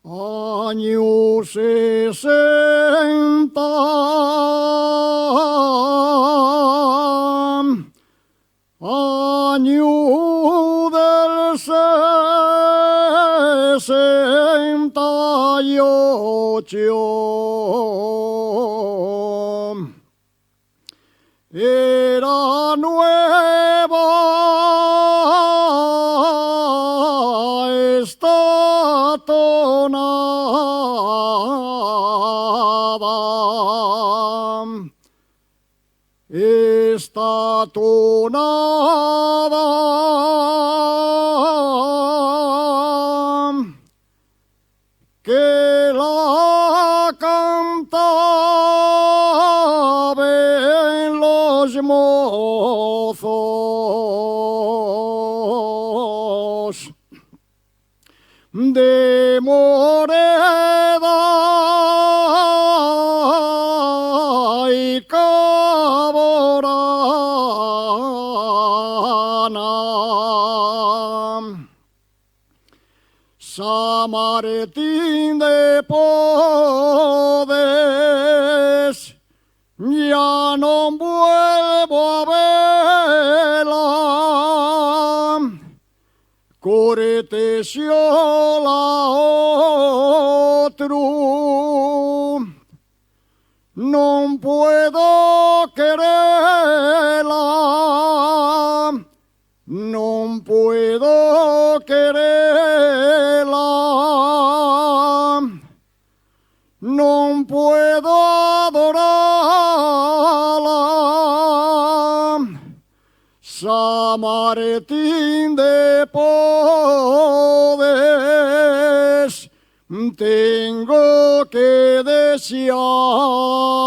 Año 60, año del 68, era nueva esta tonada, esta tonada que la cantaban los mozos de Moreda y Caborana. San Martín de Podes, ya no vuelvo a verla. Cortesiola otro, no puedo quererla, no puedo quererla, no puedo adorarla. San Martín de Podes, tengo que desear